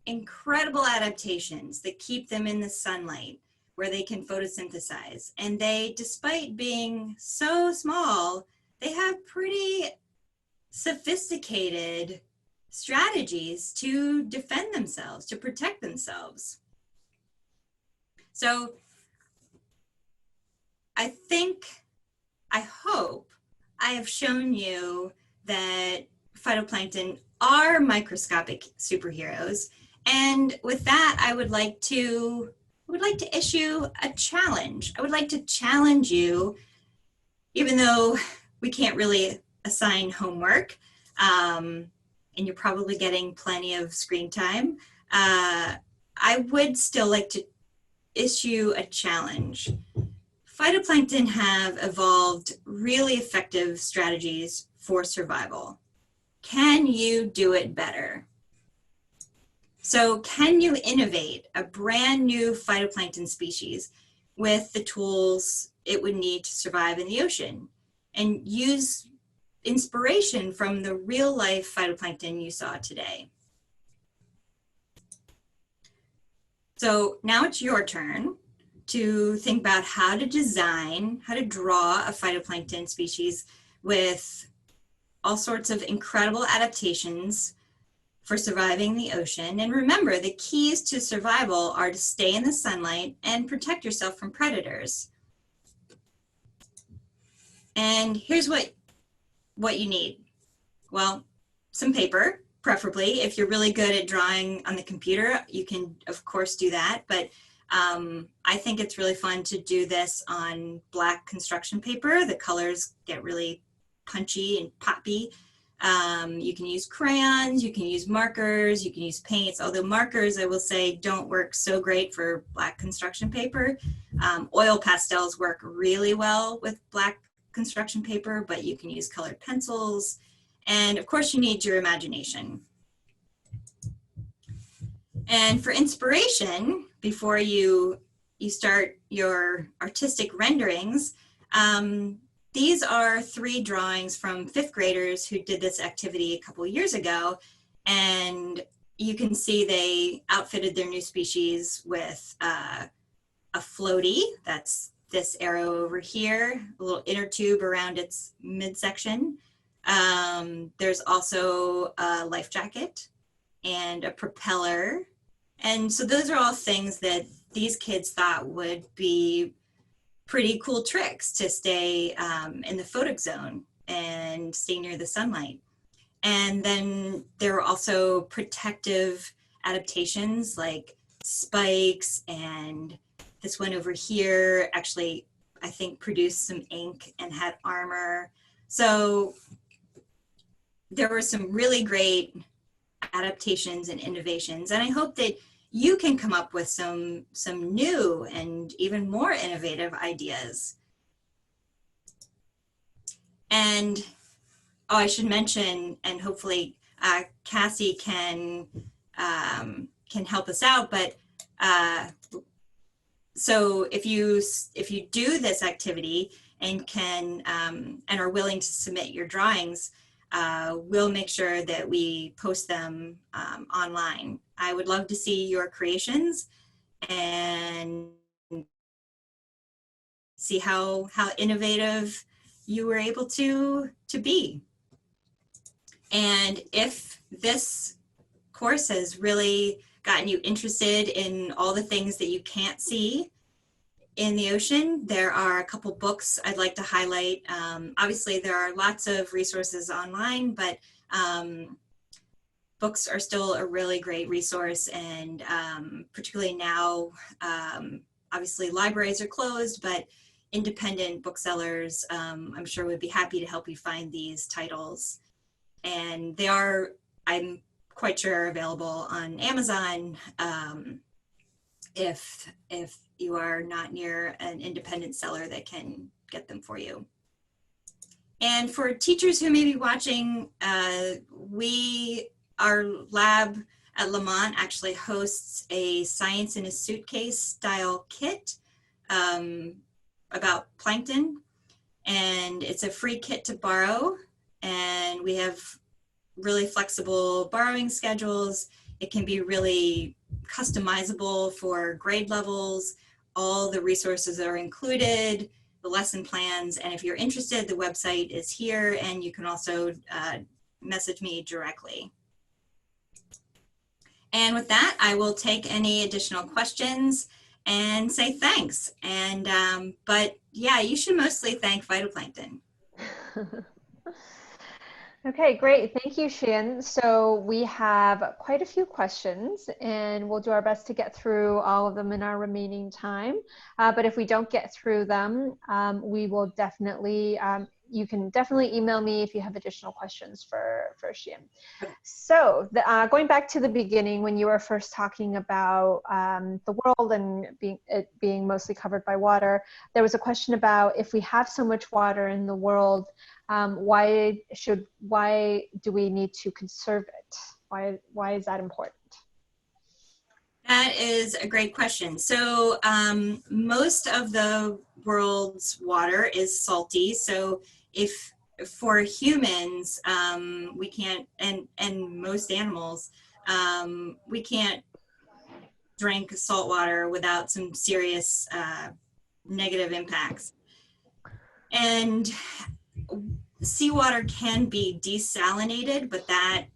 incredible adaptations that keep them in the sunlight where they can photosynthesize. And they, despite being so small, they have pretty sophisticated strategies to defend themselves, to protect themselves. So I hope I have shown you that phytoplankton are microscopic superheroes. And with that, I would like to issue a challenge. I would like to challenge you, even though we can't really assign homework, and you're probably getting plenty of screen time, I would still like to issue a challenge. Phytoplankton have evolved really effective strategies for survival. Can you do it better? So can you innovate a brand new phytoplankton species with the tools it would need to survive in the ocean and use inspiration from the real life phytoplankton you saw today? So now it's your turn to think about how to design, how to draw a phytoplankton species with all sorts of incredible adaptations for surviving the ocean. And remember, the keys to survival are to stay in the sunlight and protect yourself from predators. And here's what you need. Well, some paper, preferably. If you're really good at drawing on the computer, you can, of course, do that. But I think it's really fun to do this on black construction paper. The colors get really punchy and poppy. You can use crayons, you can use markers, you can use paints, although markers, I will say, don't work so great for black construction paper. Oil pastels work really well with black construction paper, but you can use colored pencils. And of course, you need your imagination. And for inspiration, before you start your artistic renderings, these are 3 drawings from 5th graders who did this activity a couple years ago. And you can see they outfitted their new species with a floaty, that's this arrow over here, a little inner tube around its midsection. There's also a life jacket and a propeller. And so those are all things that these kids thought would be pretty cool tricks to stay in the photic zone and stay near the sunlight. And then there were also protective adaptations like spikes, and this one over here actually, I think, produced some ink and had armor. So there were some really great adaptations and innovations, and I hope that you can come up with some new and even more innovative ideas. And oh, I should mention, and hopefully Cassie can help us out, but so if you do this activity and can and are willing to submit your drawings, we'll make sure that we post them online. I would love to see your creations and see how innovative you were able to be. And if this course has really gotten you interested in all the things that you can't see in the ocean, there are a couple books I'd like to highlight. Obviously, there are lots of resources online, but books are still a really great resource. And particularly now, obviously libraries are closed, but independent booksellers, I'm sure would be happy to help you find these titles. And they are, I'm quite sure, available on Amazon if you are not near an independent seller that can get them for you. And for teachers who may be watching, our lab at Lamont actually hosts a Science in a Suitcase style kit about plankton. and it's a free kit to borrow, and we have really flexible borrowing schedules. It can be really customizable for grade levels. All the resources are included, the lesson plans, and if you're interested, the website is here, and you can also message me directly. And with that, I will take any additional questions and say thanks. And but yeah, you should mostly thank phytoplankton. Okay, great. Thank you, Sheean. So we have quite a few questions, and we'll do our best to get through all of them in our remaining time. But if we don't get through them, we will definitely, you can definitely email me if you have additional questions for Sheean. So going back to the beginning, when you were first talking about the world and it being mostly covered by water, there was a question about if we have so much water in the world, why do we need to conserve it? Why is that important? That is a great question. So most of the world's water is salty. So if for humans, we can't, and most animals, we can't drink salt water without some serious negative impacts. And seawater can be desalinated, but that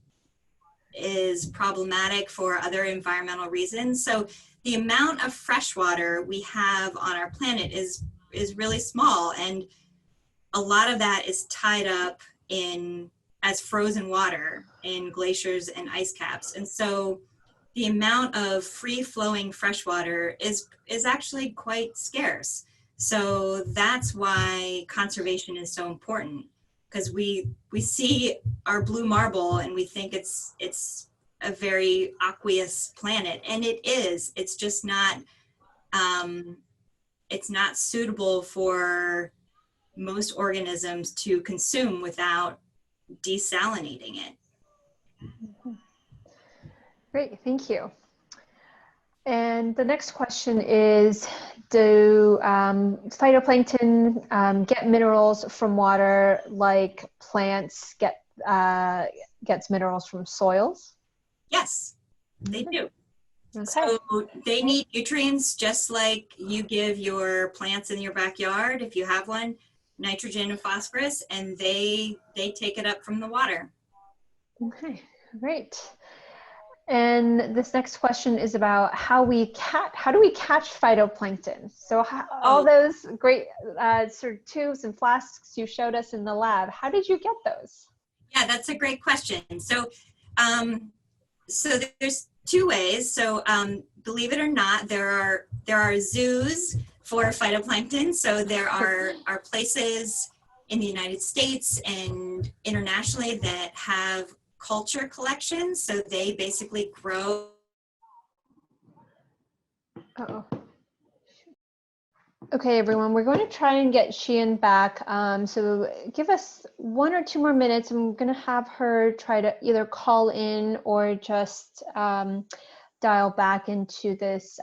is problematic for other environmental reasons. So the amount of fresh water we have on our planet is really small, and a lot of that is tied up as frozen water in glaciers and ice caps. And so the amount of free-flowing fresh water is actually quite scarce. So that's why conservation is so important, because we see our blue marble and we think it's a very aqueous planet, and it is. It's just not it's not suitable for most organisms to consume without desalinating it. Great, thank you. And the next question is, do phytoplankton get minerals from water like plants gets minerals from soils? Yes, they do. Okay. So they need nutrients just like you give your plants in your backyard, if you have one, nitrogen and phosphorus, and they take it up from the water. Okay, great. And this next question is about how do we catch phytoplankton? So all those great sort of tubes and flasks you showed us in the lab, how did you get those? Yeah, that's a great question. So so there's two ways. So believe it or not, there are zoos for phytoplankton. So there are places in the United States and internationally that have culture collections. So they basically grow. Uh-oh. Okay, everyone, we're going to try and get Sheean back. So give us 1 or 2 more minutes. I'm going to have her try to either call in or just dial back into this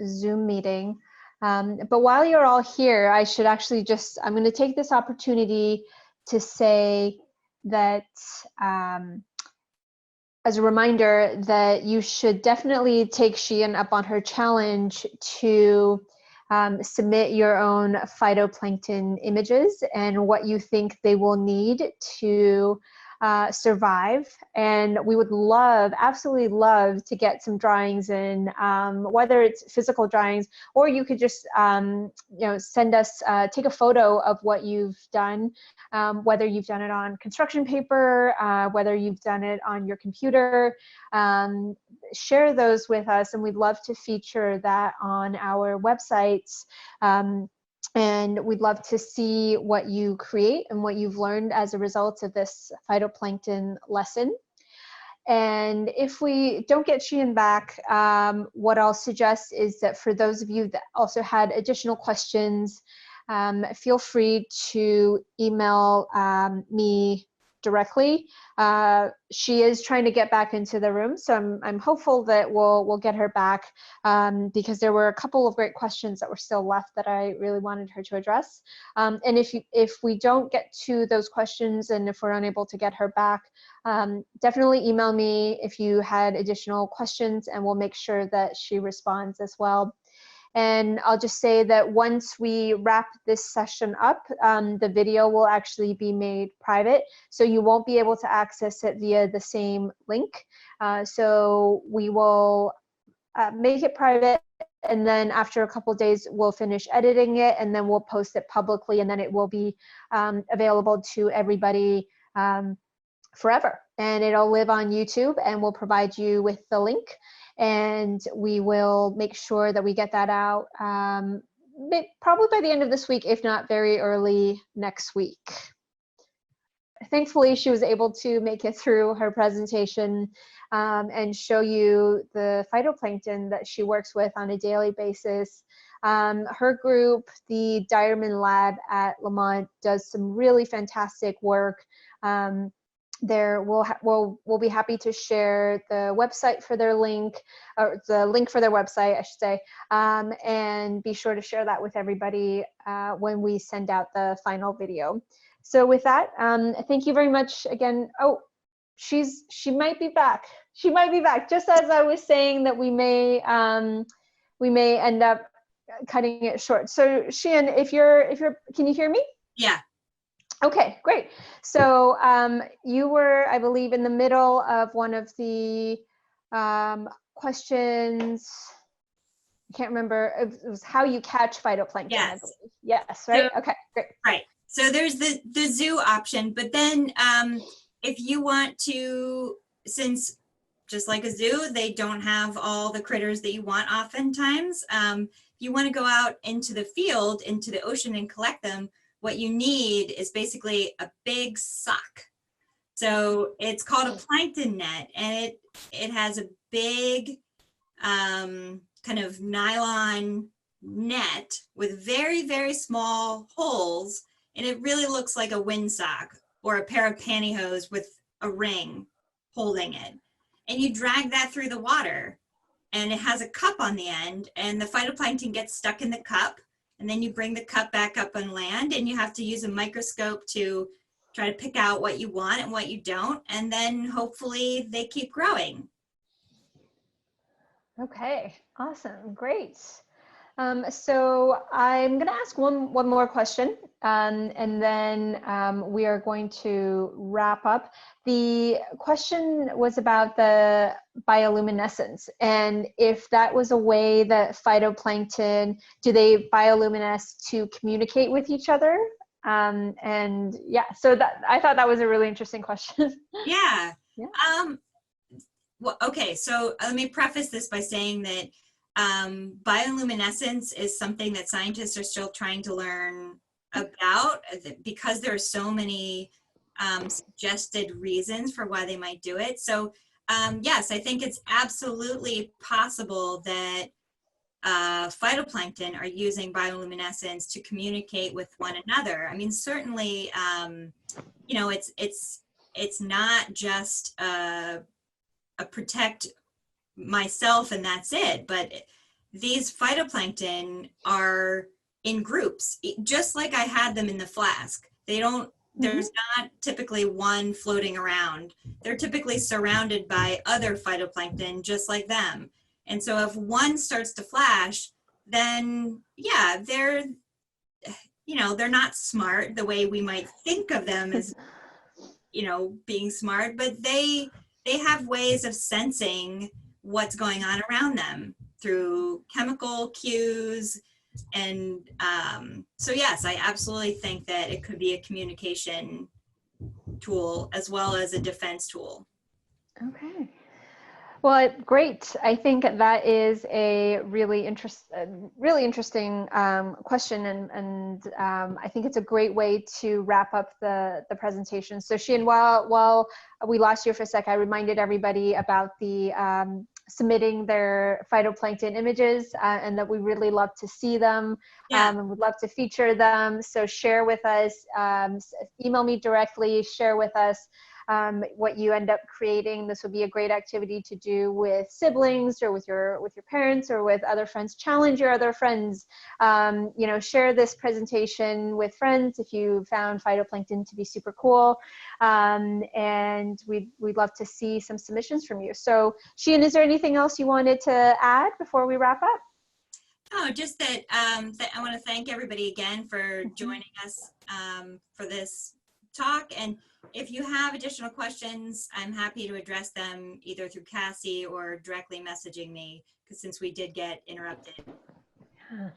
Zoom meeting. But while you're all here, I should actually I'm going to take this opportunity to say that as a reminder that you should definitely take Sheean up on her challenge to submit your own phytoplankton images and what you think they will need to survive. And we would absolutely love to get some drawings in, whether it's physical drawings, or you could just send us, take a photo of what you've done, whether you've done it on construction paper, whether you've done it on your computer. Share those with us, and we'd love to feature that on our websites. And we'd love to see what you create and what you've learned as a result of this phytoplankton lesson. And if we don't get Sheean back, what I'll suggest is that for those of you that also had additional questions, feel free to email me directly. She is trying to get back into the room, so I'm hopeful that we'll get her back, because there were a couple of great questions that were still left that I really wanted her to address. And if we don't get to those questions, and if we're unable to get her back, definitely email me if you had additional questions, and we'll make sure that she responds as well. And I'll just say that once we wrap this session up, the video will actually be made private, so you won't be able to access it via the same link. So we will make it private, and then after a couple days, we'll finish editing it, and then we'll post it publicly, and then it will be available to everybody forever. And it'll live on YouTube, and we'll provide you with the link. And we will make sure that we get that out probably by the end of this week, if not very early next week. Thankfully, she was able to make it through her presentation and show you the phytoplankton that she works with on a daily basis. Her group, the Diarman Lab at Lamont, does some really fantastic work. We'll be happy to share the website for their link, or the link for their website, I should say, and be sure to share that with everybody when we send out the final video. So with that, thank you very much again. Oh, she might be back. She might be back. Just as I was saying that we may end up cutting it short. So Sheean, can you hear me? Yeah. Okay, great. So you were, I believe, in the middle of one of the questions. I can't remember. It was how you catch phytoplankton. Yes. I believe. Yes, right? So, okay, great. Right. So there's the zoo option, but then if you want to, since just like a zoo, they don't have all the critters that you want oftentimes. If you want to go out into the field, into the ocean and collect them, what you need is basically a big sock. So it's called a plankton net, and it has a big kind of nylon net with very, very small holes, and it really looks like a windsock or a pair of pantyhose with a ring holding it. And you drag that through the water, and it has a cup on the end, and the phytoplankton gets stuck in the cup. And then you bring the cup back up on land, and you have to use a microscope to try to pick out what you want and what you don't. And then hopefully they keep growing. Okay, awesome, great. So I'm going to ask one more question, and then we are going to wrap up. The question was about the bioluminescence, and if that was a way that phytoplankton, do they bioluminesce to communicate with each other? And yeah, so I thought that was a really interesting question. Yeah. Yeah. Well, okay, so let me preface this by saying that bioluminescence is something that scientists are still trying to learn about, because there are so many suggested reasons for why they might do it. So yes, I think it's absolutely possible that phytoplankton are using bioluminescence to communicate with one another. I mean, certainly, you know, it's not just a protect myself and that's it, but these phytoplankton are in groups, just like I had them in the flask. They don't, there's not typically one floating around. They're typically surrounded by other phytoplankton just like them. And so if one starts to flash, then yeah, they're, you know, they're not smart the way we might think of them as, you know, being smart, but they have ways of sensing what's going on around them through chemical cues. And so yes, I absolutely think that it could be a communication tool as well as a defense tool. Okay. Well, great. I think that is a really interesting question, and I think it's a great way to wrap up the presentation. So Sheean, while we lost you for a sec, I reminded everybody about the submitting their phytoplankton images, and that we really love to see them. And would love to feature them. So share with us, email me directly, share with us what you end up creating. This would be a great activity to do with siblings or with your parents or with other friends. Challenge your other friends. You know, share this presentation with friends if you found phytoplankton to be super cool. And we'd love to see some submissions from you. So Sheean, is there anything else you wanted to add before we wrap up? Oh, just that, I want to thank everybody again for joining us for this talk. And if you have additional questions, I'm happy to address them either through Cassie or directly messaging me, because since we did get interrupted.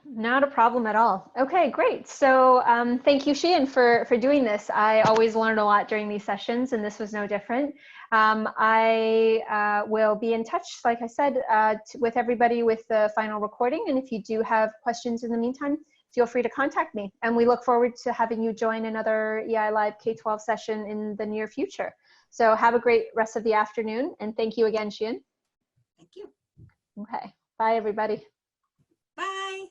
Not a problem at all. Okay, great. So thank you, Sheean, for doing this. I always learn a lot during these sessions, and this was no different. I will be in touch, like I said, with everybody with the final recording. And if you do have questions in the meantime, feel free to contact me. And we look forward to having you join another EI Live K-12 session in the near future. So have a great rest of the afternoon. And thank you again, Sheean. Thank you. Okay. Bye, everybody. Bye.